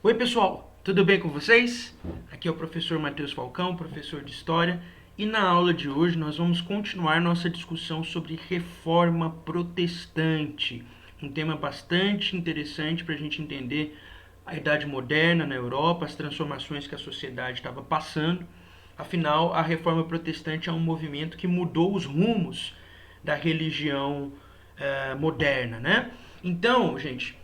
Oi pessoal, tudo bem com vocês? Aqui é o professor Matheus Falcão, professor de História, e na aula de hoje nós vamos continuar nossa discussão sobre reforma protestante, um tema bastante interessante para a gente entender a Idade Moderna na Europa, as transformações que a sociedade estava passando. Afinal, a reforma protestante é um movimento que mudou os rumos da religião moderna, né? Então, gente,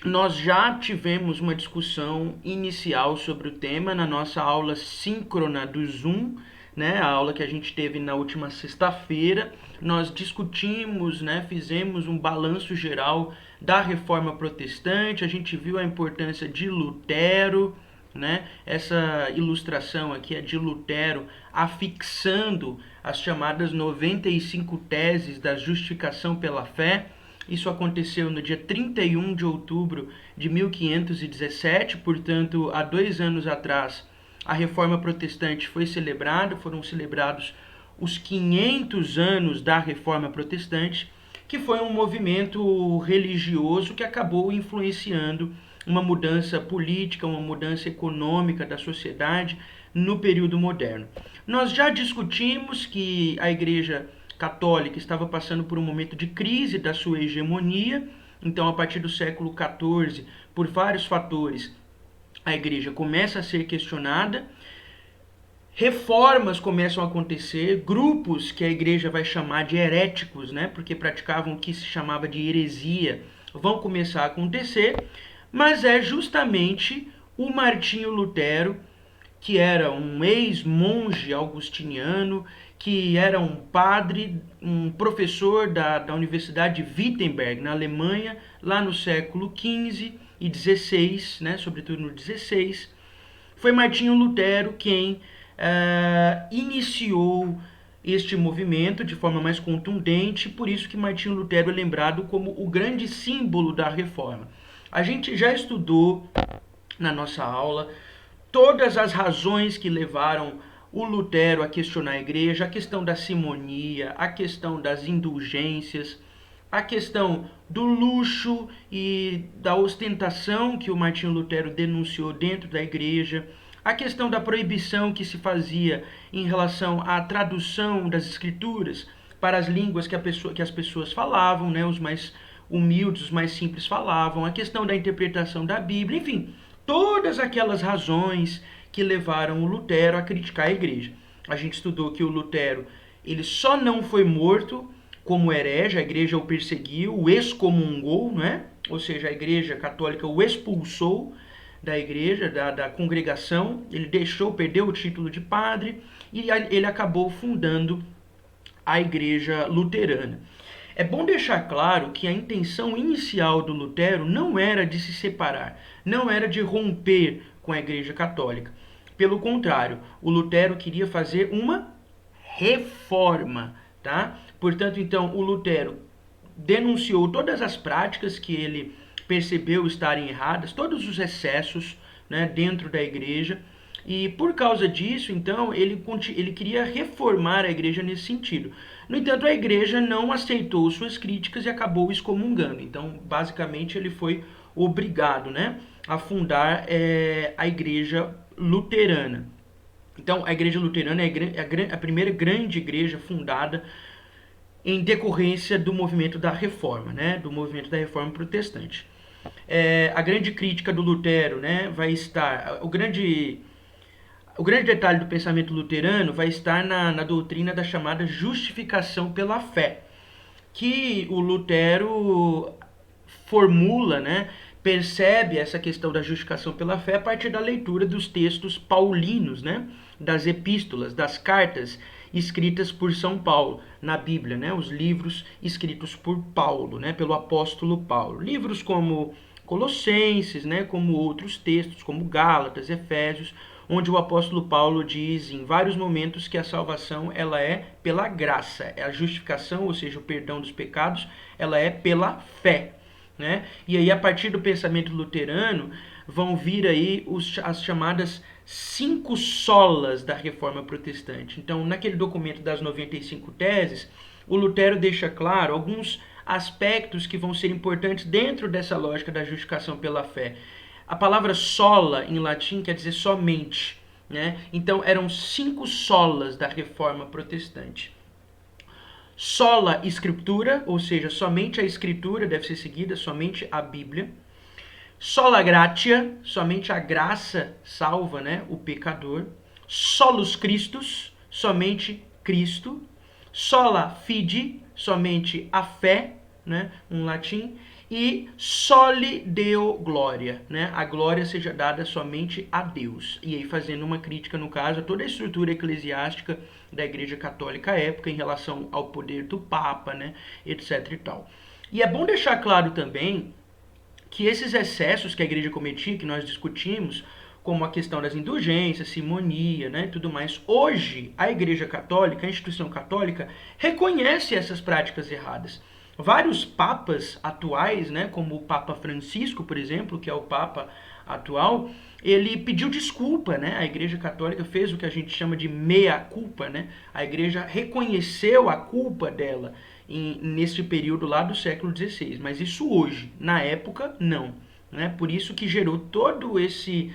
nós já tivemos uma discussão inicial sobre o tema na nossa aula síncrona do Zoom, né? A aula que a gente teve na última sexta-feira. Nós discutimos, né? Fizemos um balanço geral da Reforma Protestante. A gente viu a importância de Lutero, né? Essa ilustração aqui é de Lutero afixando as chamadas 95 teses da justificação pela fé. Isso aconteceu no dia 31 de outubro de 1517, portanto, há 2 anos atrás, a Reforma Protestante foi celebrada, foram celebrados os 500 anos da Reforma Protestante, que foi um movimento religioso que acabou influenciando uma mudança política, uma mudança econômica da sociedade no período moderno. Nós já discutimos que a Igreja Católica estava passando por um momento de crise da sua hegemonia, então a partir do século XIV, por vários fatores, a Igreja começa a ser questionada, reformas começam a acontecer, grupos que a Igreja vai chamar de heréticos, né, porque praticavam o que se chamava de heresia, vão começar a acontecer, mas é justamente o Martinho Lutero, que era um ex-monge augustiniano, que era um padre, um professor da Universidade de Wittenberg, na Alemanha, lá no século XV e XVI, né, sobretudo no XVI. Foi Martinho Lutero quem iniciou este movimento de forma mais contundente, por isso que Martinho Lutero é lembrado como o grande símbolo da reforma. A gente já estudou na nossa aula todas as razões que levaram o Lutero a questionar a igreja, a questão da simonia, a questão das indulgências, a questão do luxo e da ostentação que o Martinho Lutero denunciou dentro da igreja, a questão da proibição que se fazia em relação à tradução das escrituras para as línguas que as pessoas falavam, né, os mais humildes, os mais simples falavam, a questão da interpretação da Bíblia, enfim, todas aquelas razões que levaram o Lutero a criticar a igreja. A gente estudou que o Lutero ele só não foi morto como herege, a igreja o perseguiu, o excomungou, né? Ou seja, a igreja católica o expulsou da igreja, da congregação, ele perdeu o título de padre e ele acabou fundando a igreja luterana. É bom deixar claro que a intenção inicial do Lutero não era de se separar, não era de romper com a Igreja Católica. Pelo contrário, o Lutero queria fazer uma reforma, tá? Portanto, então, o Lutero denunciou todas as práticas que ele percebeu estarem erradas, todos os excessos, né, dentro da igreja, e por causa disso, então, ele queria reformar a igreja nesse sentido. No entanto, a igreja não aceitou suas críticas e acabou excomungando. Então, basicamente, ele foi obrigado, né, a fundar a igreja luterana. Então, a igreja luterana é a primeira grande igreja fundada em decorrência do movimento da reforma, né, do movimento da reforma protestante. A grande crítica do Lutero, né, vai estar... O grande detalhe do pensamento luterano vai estar na doutrina da chamada justificação pela fé, que o Lutero formula, né, percebe essa questão da justificação pela fé a partir da leitura dos textos paulinos, né, das epístolas, das cartas escritas por São Paulo na Bíblia, né, os livros escritos por Paulo, né, pelo apóstolo Paulo. Livros como Colossenses, né, como outros textos, como Gálatas, Efésios, onde o apóstolo Paulo diz em vários momentos que a salvação ela é pela graça, a justificação, ou seja, o perdão dos pecados, ela é pela fé, né? E aí a partir do pensamento luterano vão vir aí as chamadas 5 solas da reforma protestante. Então, naquele documento das 95 teses, o Lutero deixa claro alguns aspectos que vão ser importantes dentro dessa lógica da justificação pela fé. A palavra sola em latim quer dizer somente, né? Então eram 5 solas da Reforma Protestante. Sola Scriptura, ou seja, somente a Escritura deve ser seguida, somente a Bíblia. Sola Gratia, somente a graça salva, né, o pecador. Solus Christus, somente Cristo. Sola Fide, somente a fé, né, em latim. E soli Deo Gloria, né, a glória seja dada somente a Deus. E aí fazendo uma crítica, no caso, a toda a estrutura eclesiástica da Igreja Católica à época em relação ao poder do Papa, né, etc e tal. E é bom deixar claro também que esses excessos que a igreja cometia, que nós discutimos, como a questão das indulgências, simonia, né, tudo mais, hoje a Igreja Católica, a instituição católica, reconhece essas práticas erradas. Vários papas atuais, né, como o Papa Francisco, por exemplo, que é o Papa atual, ele pediu desculpa, né? A Igreja Católica fez o que a gente chama de meia-culpa, né? A Igreja reconheceu a culpa dela nesse período lá do século XVI, mas isso hoje, na época, não, né? Por isso que gerou todo esse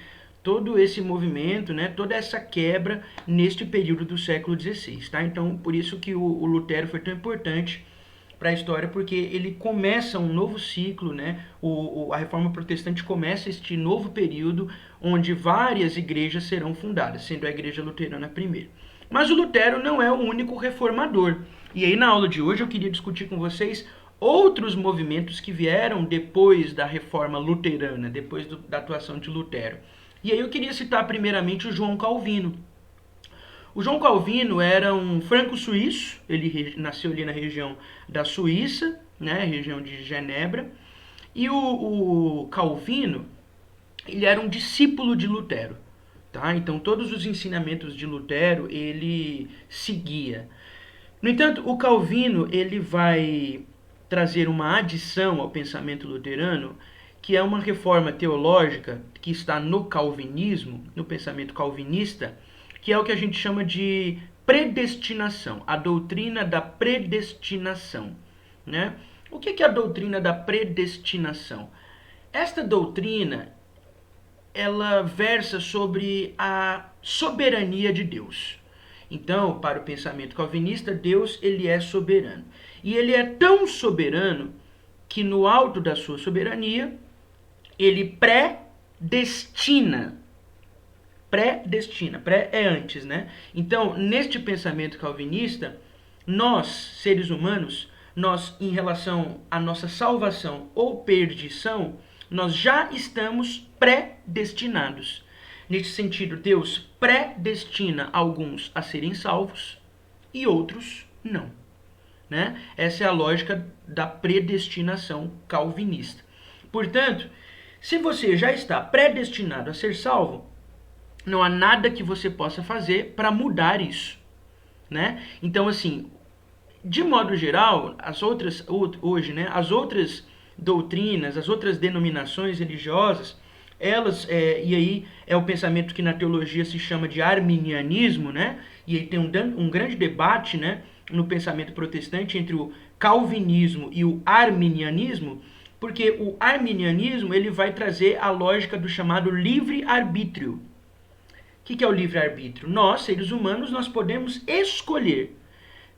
movimento, né? Toda essa quebra neste período do século XVI, tá? Então, por isso que o Lutero foi tão importante para a história, porque ele começa um novo ciclo, né? A Reforma Protestante começa este novo período onde várias igrejas serão fundadas, sendo a Igreja Luterana a primeira. Mas o Lutero não é o único reformador. E aí na aula de hoje eu queria discutir com vocês outros movimentos que vieram depois da Reforma Luterana, depois da atuação de Lutero. E aí eu queria citar primeiramente o João Calvino. O João Calvino era um franco-suíço, ele nasceu ali na região da Suíça, né, região de Genebra, e o Calvino, ele era um discípulo de Lutero, tá? Então todos os ensinamentos de Lutero ele seguia. No entanto, o Calvino ele vai trazer uma adição ao pensamento luterano, que é uma reforma teológica que está no calvinismo, no pensamento calvinista, que é o que a gente chama de predestinação, a doutrina da predestinação, né? O que é a doutrina da predestinação? Esta doutrina, ela versa sobre a soberania de Deus. Então, para o pensamento calvinista, Deus ele é soberano. E ele é tão soberano que no alto da sua soberania, ele predestina, pré é antes, né? Então, neste pensamento calvinista, nós, seres humanos, nós, em relação à nossa salvação ou perdição, nós já estamos predestinados. Neste sentido, Deus predestina alguns a serem salvos e outros não, né? Essa é a lógica da predestinação calvinista. Portanto, se você já está predestinado a ser salvo, não há nada que você possa fazer para mudar isso, né? Então, assim, de modo geral, hoje, né, as outras doutrinas, as outras denominações religiosas, elas, e aí é o pensamento que na teologia se chama de arminianismo, né? E aí tem um grande debate, né, no pensamento protestante entre o calvinismo e o arminianismo, porque o arminianismo ele vai trazer a lógica do chamado livre-arbítrio. O que é o livre-arbítrio? Nós, seres humanos, nós podemos escolher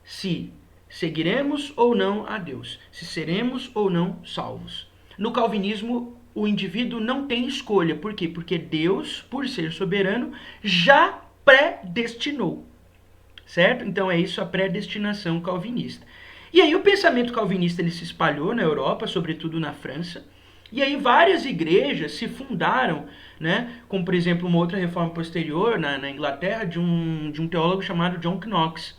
se seguiremos ou não a Deus, se seremos ou não salvos. No calvinismo, o indivíduo não tem escolha. Por quê? Porque Deus, por ser soberano, já predestinou. Certo? Então é isso a predestinação calvinista. E aí o pensamento calvinista ele se espalhou na Europa, sobretudo na França. E aí várias igrejas se fundaram, né? Como, por exemplo, uma outra reforma posterior na Inglaterra de um teólogo chamado John Knox,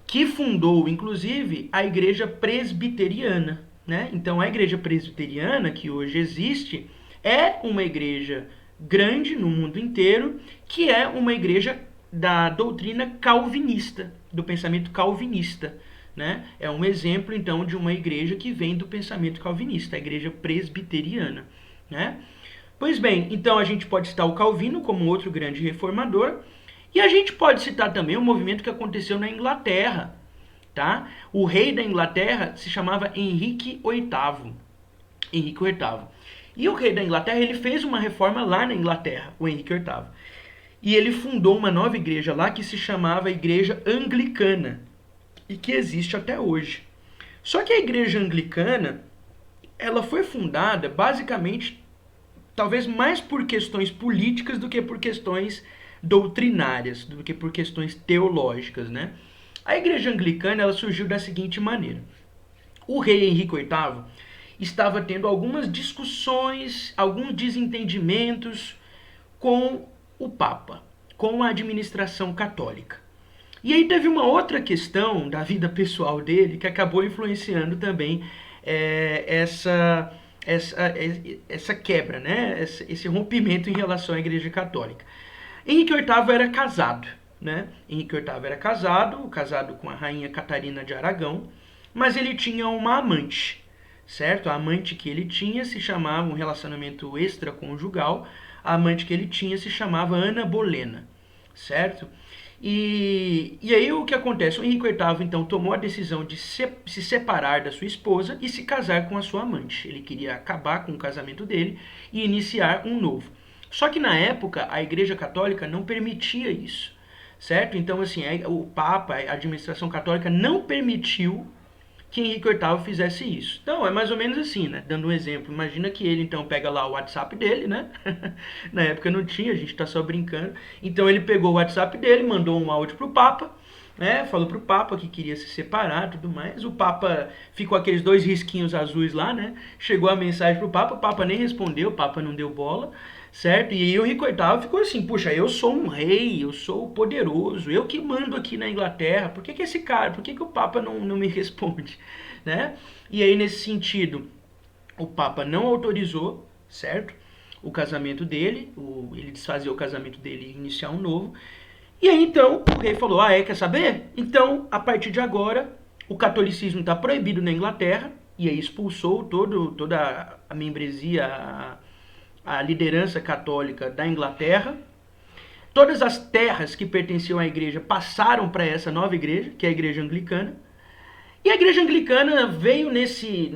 que fundou, inclusive, a igreja presbiteriana, né? Então, a igreja presbiteriana, que hoje existe, é uma igreja grande no mundo inteiro, que é uma igreja da doutrina calvinista, do pensamento calvinista, né? É um exemplo, então, de uma igreja que vem do pensamento calvinista, a igreja presbiteriana, né? Pois bem, então a gente pode citar o Calvino como outro grande reformador, e a gente pode citar também um movimento que aconteceu na Inglaterra, tá? O rei da Inglaterra se chamava Henrique VIII. Henrique VIII. E o rei da Inglaterra, ele fez uma reforma lá na Inglaterra, o Henrique VIII. E ele fundou uma nova igreja lá que se chamava Igreja Anglicana e que existe até hoje. Só que a Igreja Anglicana, ela foi fundada basicamente, talvez mais por questões políticas do que por questões doutrinárias, do que por questões teológicas, né? A Igreja Anglicana, ela surgiu da seguinte maneira. O rei Henrique VIII estava tendo algumas discussões, alguns desentendimentos com o Papa, com a administração católica. E aí teve uma outra questão da vida pessoal dele que acabou influenciando também essa quebra, né? Esse rompimento em relação à Igreja Católica. Henrique VIII era casado, né? Henrique VIII era casado com a rainha Catarina de Aragão, mas ele tinha uma amante, certo? A amante que ele tinha se chamava, um relacionamento extraconjugal, a amante que ele tinha se chamava Ana Bolena, certo? E aí o que acontece? O Henrique VIII então tomou a decisão de se separar da sua esposa e se casar com a sua amante. Ele queria acabar com o casamento dele e iniciar um novo. Só que na época a Igreja Católica não permitia isso, certo? Então assim, o Papa, a administração católica não permitiu que Henrique VIII fizesse isso. Então, é mais ou menos assim, né? Dando um exemplo. Imagina que ele, então, pega lá o WhatsApp dele, né? Na época não tinha, a gente tá só brincando. Então, ele pegou o WhatsApp dele, mandou um áudio pro Papa, né? Falou pro Papa que queria se separar e tudo mais. O Papa ficou aqueles 2 risquinhos azuis lá, né? Chegou a mensagem pro Papa, o Papa nem respondeu, o Papa não deu bola, certo? E aí o Henrique VIII ficou assim, puxa, eu sou um rei, eu sou poderoso, eu que mando aqui na Inglaterra, por que esse cara, por que o Papa não me responde, né? E aí nesse sentido, o Papa não autorizou, certo? O casamento dele, ele desfazia o casamento dele e iniciar um novo. E aí então o rei falou, quer saber? Então, a partir de agora, o catolicismo está proibido na Inglaterra, e aí expulsou toda a membresia, a liderança católica da Inglaterra. Todas as terras que pertenciam à igreja passaram para essa nova igreja, que é a Igreja Anglicana. E a Igreja Anglicana veio nesse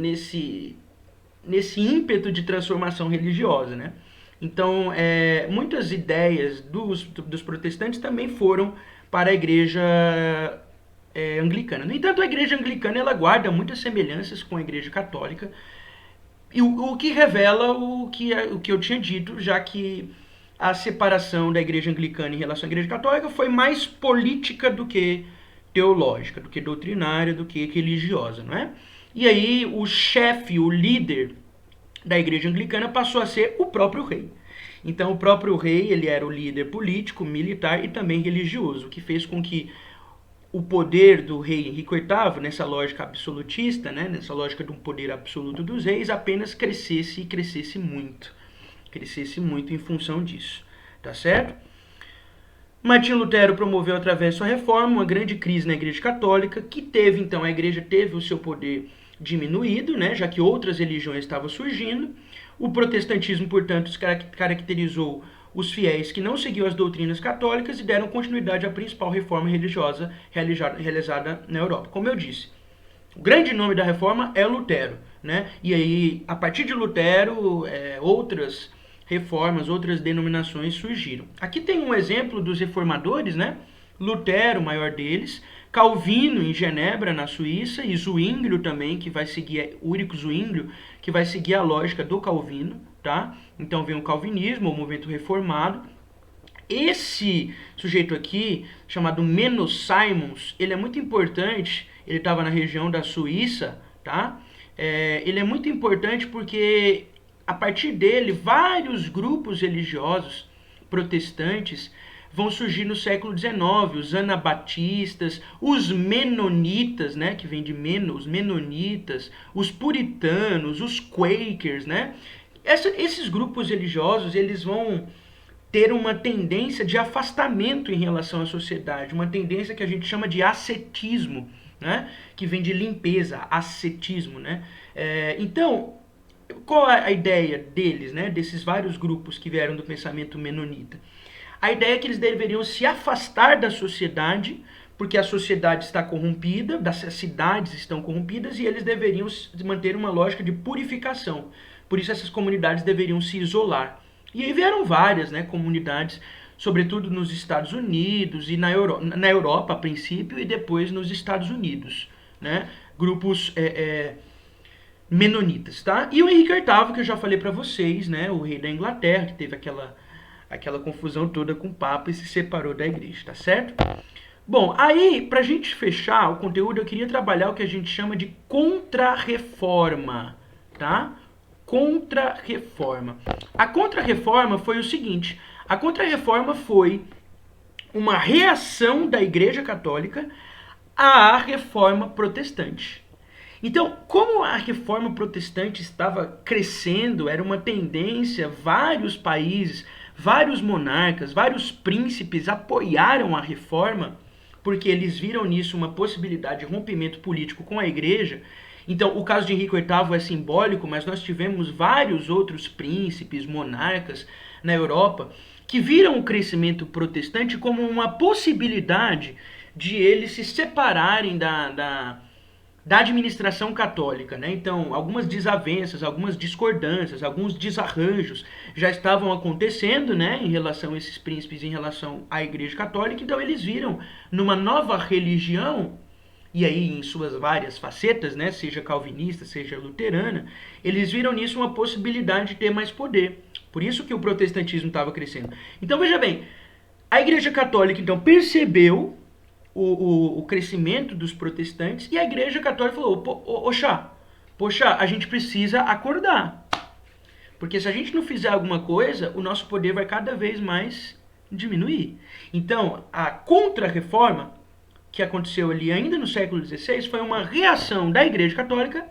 ímpeto de transformação religiosa, né? Então, muitas ideias dos protestantes também foram para a Igreja Anglicana. No entanto, a Igreja Anglicana ela guarda muitas semelhanças com a Igreja Católica, e o que revela o que eu tinha dito, já que a separação da Igreja Anglicana em relação à Igreja Católica foi mais política do que teológica, do que doutrinária, do que religiosa, não é? E aí o chefe, o líder da Igreja Anglicana passou a ser o próprio rei. Então o próprio rei, ele era o líder político, militar e também religioso, o que fez com que o poder do rei Henrique VIII, nessa lógica absolutista, né, nessa lógica de um poder absoluto dos reis, apenas crescesse e crescesse muito em função disso, tá certo? Martinho Lutero promoveu através de sua reforma uma grande crise na Igreja Católica, que teve, então, a Igreja teve o seu poder diminuído, né, já que outras religiões estavam surgindo. O protestantismo, portanto, caracterizou os fiéis que não seguiam as doutrinas católicas e deram continuidade à principal reforma religiosa realizada na Europa. Como eu disse, o grande nome da reforma é Lutero, né? E aí, a partir de Lutero, outras reformas, outras denominações surgiram. Aqui tem um exemplo dos reformadores, né? Lutero, o maior deles, Calvino em Genebra, na Suíça, e Zwinglio também, que vai seguir, Ulrico Zwinglio, que vai seguir a lógica do Calvino, tá? Então vem o calvinismo, o movimento reformado. Esse sujeito aqui, chamado Menno Simons, ele é muito importante, ele estava na região da Suíça, tá? Ele é muito importante porque a partir dele vários grupos religiosos protestantes vão surgir no século XIX, os anabatistas, os menonitas, né, que vem de os menonitas, os puritanos, os quakers, né? Esses grupos religiosos, eles vão ter uma tendência de afastamento em relação à sociedade, uma tendência que a gente chama de ascetismo, né? Que vem de limpeza, ascetismo, né? Então, qual é a ideia deles, né? Desses vários grupos que vieram do pensamento menonita? A ideia é que eles deveriam se afastar da sociedade, porque a sociedade está corrompida, as cidades estão corrompidas, e eles deveriam manter uma lógica de purificação. por isso essas comunidades deveriam se isolar. E aí vieram várias, né, comunidades, sobretudo nos Estados Unidos e na Europa a princípio e depois nos Estados Unidos, né, grupos menonitas, tá? E o Henrique VIII, que eu já falei para vocês, né, o rei da Inglaterra, que teve aquela confusão toda com o Papa e se separou da igreja, tá certo? Bom, aí, pra gente fechar o conteúdo, eu queria trabalhar o que a gente chama de contra-reforma, tá? Contra-reforma. A contra-reforma foi o seguinte, a contra-reforma foi uma reação da Igreja Católica à reforma protestante. Então, como a reforma protestante estava crescendo, era uma tendência, vários países, vários monarcas, vários príncipes apoiaram a reforma, porque eles viram nisso uma possibilidade de rompimento político com a igreja. Então, o caso de Henrique VIII é simbólico, mas nós tivemos vários outros príncipes, monarcas na Europa, que viram o crescimento protestante como uma possibilidade de eles se separarem da administração católica, né? Então, algumas desavenças, algumas discordâncias, alguns desarranjos já estavam acontecendo, né, em relação a esses príncipes, em relação à Igreja Católica. Então, eles viram numa nova religião, e aí em suas várias facetas, né, seja calvinista, seja luterana, eles viram nisso uma possibilidade de ter mais poder. Por isso que o protestantismo estava crescendo. Então, veja bem, a Igreja Católica, então, percebeu o crescimento dos protestantes, e a Igreja Católica falou, poxa, a gente precisa acordar. Porque se a gente não fizer alguma coisa, o nosso poder vai cada vez mais diminuir. Então, a contra-reforma, que aconteceu ali ainda no século XVI, foi uma reação da Igreja Católica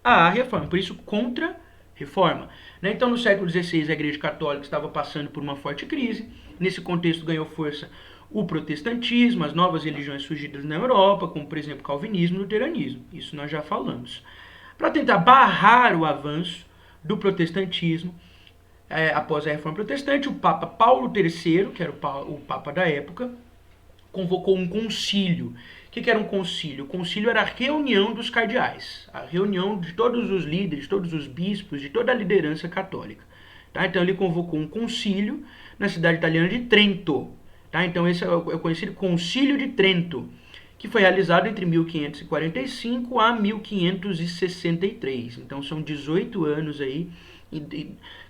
à reforma. Por isso, contra-reforma. Então, no século XVI, a Igreja Católica estava passando por uma forte crise. Nesse contexto, ganhou força o protestantismo, as novas religiões surgidas na Europa, como, por exemplo, calvinismo e luteranismo. Isso nós já falamos. Para tentar barrar o avanço do protestantismo, após a Reforma Protestante, o Papa Paulo III, que era o Papa da época, convocou um concílio. O que era um concílio? O concílio era a reunião dos cardeais, a reunião de todos os líderes, todos os bispos, de toda a liderança católica. Tá? Então ele convocou um concílio na cidade italiana de Trento. Tá? Então esse é o conhecido Concílio de Trento, que foi realizado entre 1545 a 1563. Então são 18 anos aí.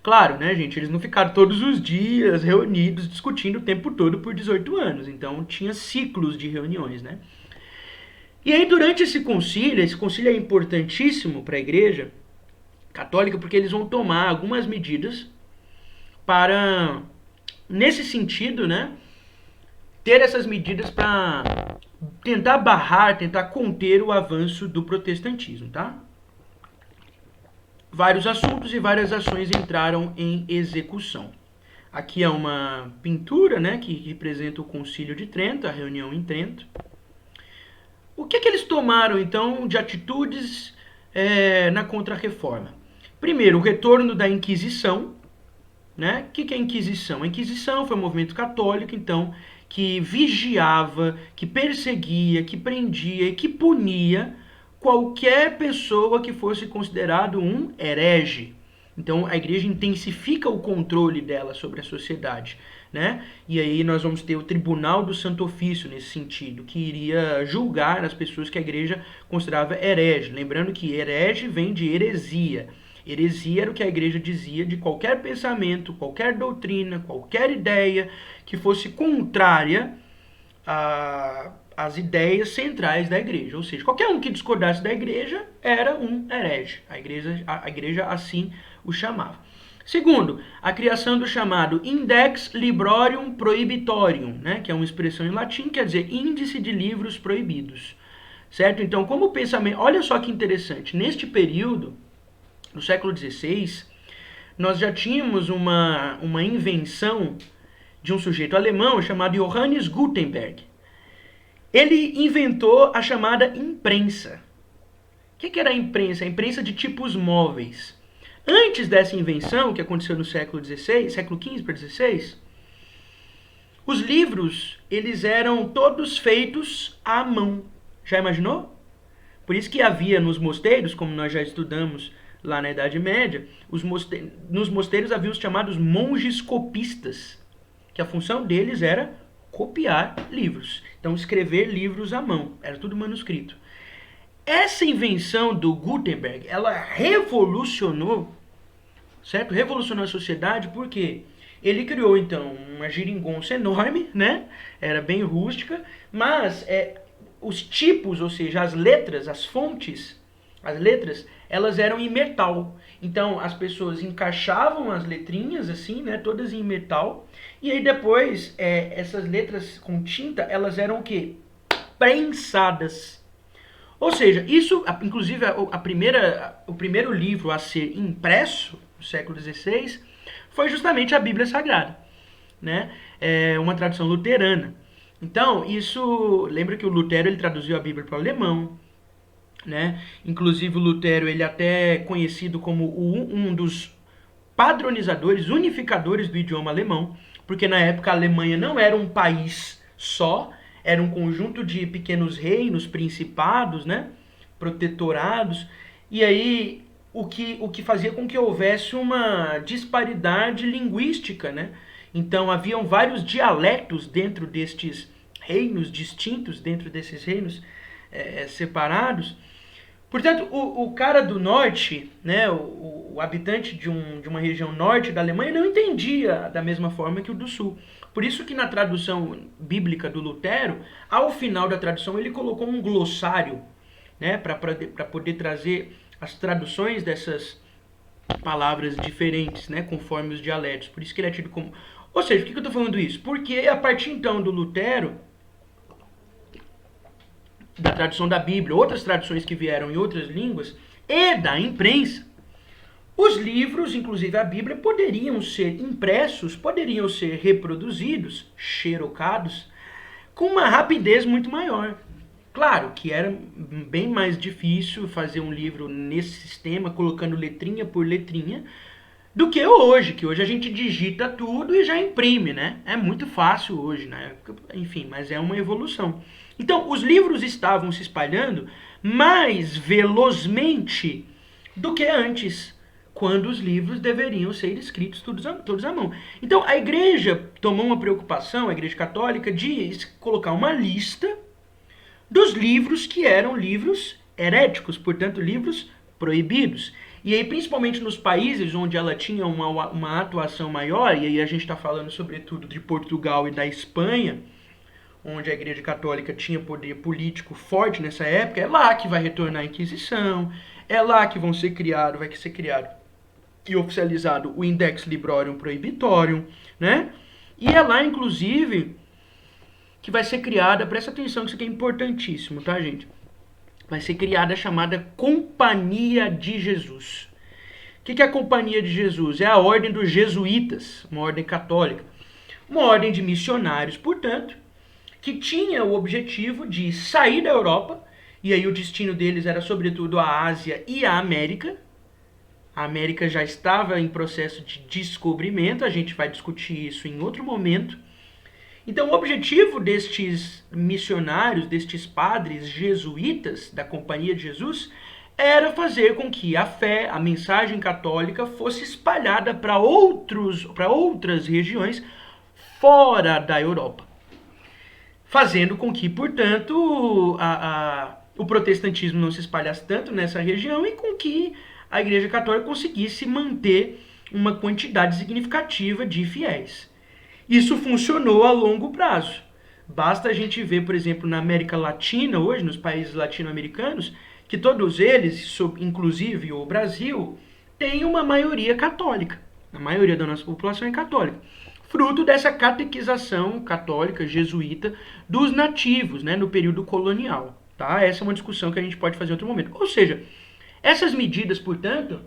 Claro, né, gente, eles não ficaram todos os dias reunidos, discutindo o tempo todo por 18 anos. Então tinha ciclos de reuniões, né? E aí durante esse concílio é importantíssimo para a Igreja Católica, porque eles vão tomar algumas medidas para, nesse sentido, né, ter essas medidas para tentar barrar, tentar conter o avanço do protestantismo, tá? Vários assuntos e várias ações entraram em execução. Aqui é uma pintura, né, que representa o Concílio de Trento, a reunião em Trento. O que eles tomaram, então, de atitudes na Contra-Reforma? Primeiro, o retorno da Inquisição. Né? O que é a Inquisição? A Inquisição foi um movimento católico, então, que vigiava, que perseguia, que prendia e que punia qualquer pessoa que fosse considerado um herege. Então a igreja intensifica o controle dela sobre a sociedade, né? E aí nós vamos ter o Tribunal do Santo Ofício nesse sentido, que iria julgar as pessoas que a igreja considerava herege. Lembrando que herege vem de heresia. Heresia era o que a igreja dizia de qualquer pensamento, qualquer doutrina, qualquer ideia que fosse contrária às ideias centrais da igreja. Ou seja, qualquer um que discordasse da igreja era um herege. A igreja assim o chamava. Segundo, a criação do chamado Index Librorium Prohibitorium, né, que é uma expressão em latim, quer dizer índice de livros proibidos. Certo? Então, como o pensamento... Olha só que interessante. Neste período, no século XVI, nós já tínhamos uma invenção de um sujeito alemão chamado Johannes Gutenberg. Ele inventou a chamada imprensa. O que era a imprensa? A imprensa de tipos móveis. Antes dessa invenção, que aconteceu no século XVI, século XV para XVI, os livros eles eram todos feitos à mão. Já imaginou? Por isso que havia nos mosteiros, como nós já estudamos lá na Idade Média, nos mosteiros havia os chamados monges copistas, que a função deles era copiar livros. Então, escrever livros à mão. Era tudo manuscrito. Essa invenção do Gutenberg, ela revolucionou, certo? Revolucionou a sociedade porque ele criou, então, uma geringonça enorme, né? Era bem rústica, mas os tipos, ou seja, as letras, as fontes, as letras, elas eram em metal. Então, as pessoas encaixavam as letrinhas, assim, né? Todas em metal. E aí, depois, essas letras com tinta, elas eram o quê? Prensadas. Ou seja, isso, inclusive, o primeiro livro a ser impresso, no século XVI, foi justamente a Bíblia Sagrada, né? É uma tradução luterana. Então, isso... Lembra que o Lutero, ele traduziu a Bíblia para o alemão, né? Inclusive, o Lutero, ele é até conhecido como um dos padronizadores, unificadores do idioma alemão, porque na época a Alemanha não era um país só, era um conjunto de pequenos reinos, principados, né? Protetorados, e aí o que fazia com que houvesse uma disparidade linguística, né? Então haviam vários dialetos dentro destes reinos distintos, dentro desses reinos separados. Portanto, o cara do norte, né, o habitante de uma região norte da Alemanha não entendia da mesma forma que o do sul. Por isso que na tradução bíblica do Lutero, ao final da tradução ele colocou um glossário, né, para poder trazer as traduções dessas palavras diferentes, né, conforme os dialetos. Por isso que ele é tido como... Ou seja, por que eu estou falando isso? Porque a partir então do Lutero, da tradução da Bíblia, outras traduções que vieram em outras línguas, e da imprensa, os livros, inclusive a Bíblia, poderiam ser impressos, poderiam ser reproduzidos, xerocados, com uma rapidez muito maior. Claro que era bem mais difícil fazer um livro nesse sistema, colocando letrinha por letrinha, do que hoje, que hoje a gente digita tudo e já imprime, né? É muito fácil hoje, né? Enfim, mas é uma evolução. Então, os livros estavam se espalhando mais velozmente do que antes, quando os livros deveriam ser escritos todos à mão. Então, a igreja tomou uma preocupação, a igreja católica, de colocar uma lista dos livros que eram livros heréticos, portanto, livros proibidos. E aí, principalmente nos países onde ela tinha uma atuação maior, e aí a gente está falando sobretudo de Portugal e da Espanha, onde a Igreja Católica tinha poder político forte nessa época, é lá que vai retornar a Inquisição, é lá que vai ser criado e oficializado o Index Librorum Prohibitorium, né? E é lá, inclusive, que vai ser criada, presta atenção que isso aqui é importantíssimo, tá, gente? Vai ser criada a chamada Companhia de Jesus. O que é a Companhia de Jesus? É a ordem dos jesuítas, uma ordem católica. Uma ordem de missionários, portanto, que tinha o objetivo de sair da Europa, e aí o destino deles era sobretudo a Ásia e a América. A América já estava em processo de descobrimento, a gente vai discutir isso em outro momento. Então, o objetivo destes missionários, destes padres jesuítas da Companhia de Jesus, era fazer com que a fé, a mensagem católica, fosse espalhada para outras regiões fora da Europa. Fazendo com que, portanto, o protestantismo não se espalhasse tanto nessa região e com que a Igreja Católica conseguisse manter uma quantidade significativa de fiéis. Isso funcionou a longo prazo. Basta a gente ver, por exemplo, na América Latina hoje, nos países latino-americanos, que todos eles, inclusive o Brasil, têm uma maioria católica. A maioria da nossa população é católica. Fruto dessa catequização católica, jesuíta, dos nativos, né, no período colonial. Tá? Essa é uma discussão que a gente pode fazer em outro momento. Ou seja, essas medidas, portanto,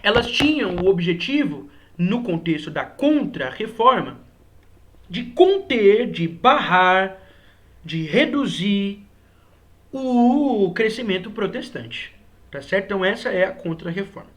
elas tinham o objetivo, no contexto da contra-reforma, de conter, de barrar, de reduzir o crescimento protestante. Tá certo? Então essa é a contra-reforma.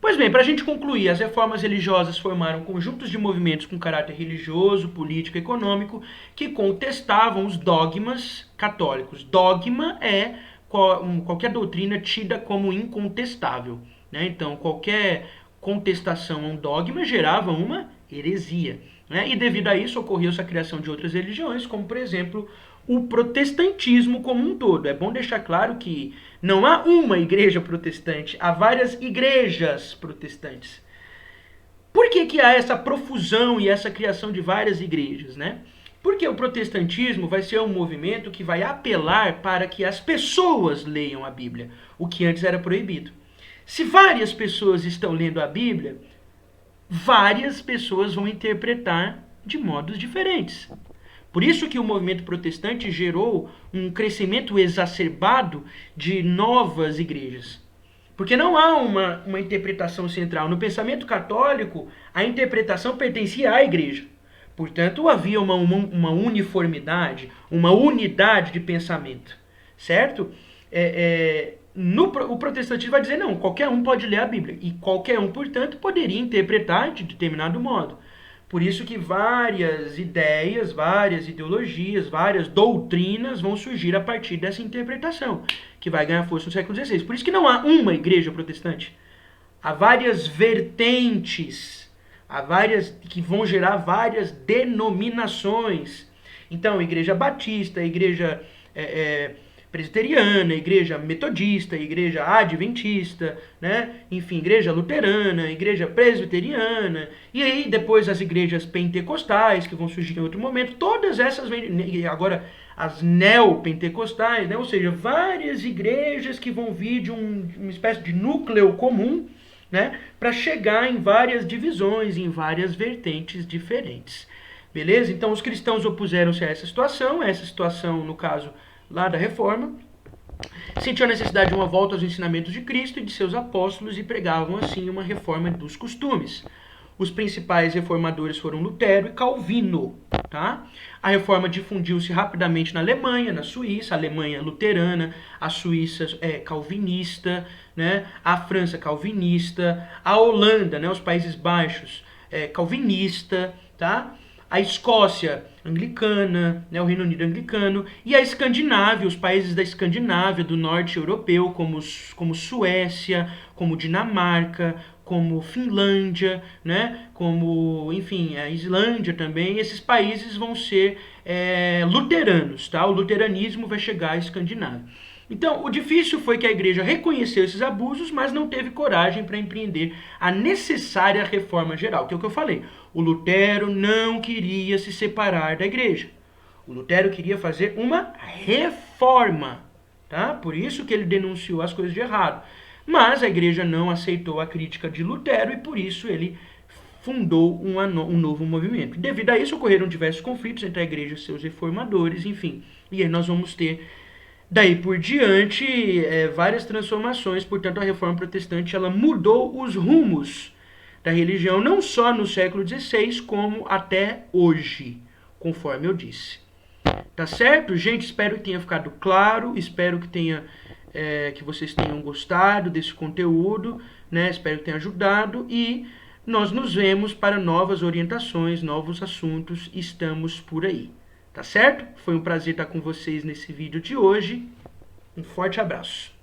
Pois bem, para a gente concluir, as reformas religiosas formaram conjuntos de movimentos com caráter religioso, político e econômico que contestavam os dogmas católicos. Dogma é qualquer doutrina tida como incontestável, né? Então, qualquer contestação a um dogma gerava uma heresia, né? E devido a isso ocorreu-se a criação de outras religiões, como por exemplo o protestantismo como um todo. É bom deixar claro que não há uma igreja protestante, há várias igrejas protestantes. Por que há essa profusão e essa criação de várias igrejas, né? Porque o protestantismo vai ser um movimento que vai apelar para que as pessoas leiam a Bíblia, o que antes era proibido. Se várias pessoas estão lendo a Bíblia, várias pessoas vão interpretar de modos diferentes. Por isso que o movimento protestante gerou um crescimento exacerbado de novas igrejas. Porque não há uma interpretação central. No pensamento católico, a interpretação pertencia à igreja. Portanto, havia uma uniformidade, uma unidade de pensamento. Certo? O protestantismo vai dizer, não, qualquer um pode ler a Bíblia. E qualquer um, portanto, poderia interpretar de determinado modo. Por isso que várias ideias, várias ideologias, várias doutrinas vão surgir a partir dessa interpretação, que vai ganhar força no século XVI. Por isso que não há uma igreja protestante. Há várias vertentes, há várias que vão gerar várias denominações. Então, igreja batista, igreja presbiteriana, igreja metodista, igreja adventista, né? Enfim, igreja luterana, igreja presbiteriana, e aí depois as igrejas pentecostais, que vão surgir em outro momento, todas essas, agora as neopentecostais, né? Ou seja, várias igrejas que vão vir de uma espécie de núcleo comum, né? Para chegar em várias divisões, em várias vertentes diferentes. Beleza? Então os cristãos opuseram-se a essa situação, no caso, lá da Reforma, sentiu a necessidade de uma volta aos ensinamentos de Cristo e de seus apóstolos e pregavam assim uma reforma dos costumes. Os principais reformadores foram Lutero e Calvino. Tá? A reforma difundiu-se rapidamente na Alemanha, na Suíça, a Alemanha luterana, a Suíça calvinista, né? A França calvinista, a Holanda, né? Os Países Baixos calvinista, tá? A Escócia anglicana, né, o Reino Unido anglicano, e a Escandinávia, os países da Escandinávia, do norte europeu, como Suécia, como Dinamarca, como Finlândia, né, como, enfim, a Islândia também. Esses países vão ser luteranos, tá? O luteranismo vai chegar à Escandinávia. Então, o difícil foi que a igreja reconheceu esses abusos, mas não teve coragem para empreender a necessária reforma geral, que é o que eu falei. O Lutero não queria se separar da igreja. O Lutero queria fazer uma reforma, tá? Por isso que ele denunciou as coisas de errado. Mas a igreja não aceitou a crítica de Lutero e por isso ele fundou um novo movimento. Devido a isso, ocorreram diversos conflitos entre a igreja e seus reformadores, enfim. E aí nós vamos ter daí por diante, várias transformações. Portanto, a reforma protestante ela mudou os rumos da religião, não só no século XVI, como até hoje, conforme eu disse. Tá certo? Gente, espero que tenha ficado claro, espero que que vocês tenham gostado desse conteúdo, né? Espero que tenha ajudado e nós nos vemos para novas orientações, novos assuntos, estamos por aí. Tá certo? Foi um prazer estar com vocês nesse vídeo de hoje. Um forte abraço.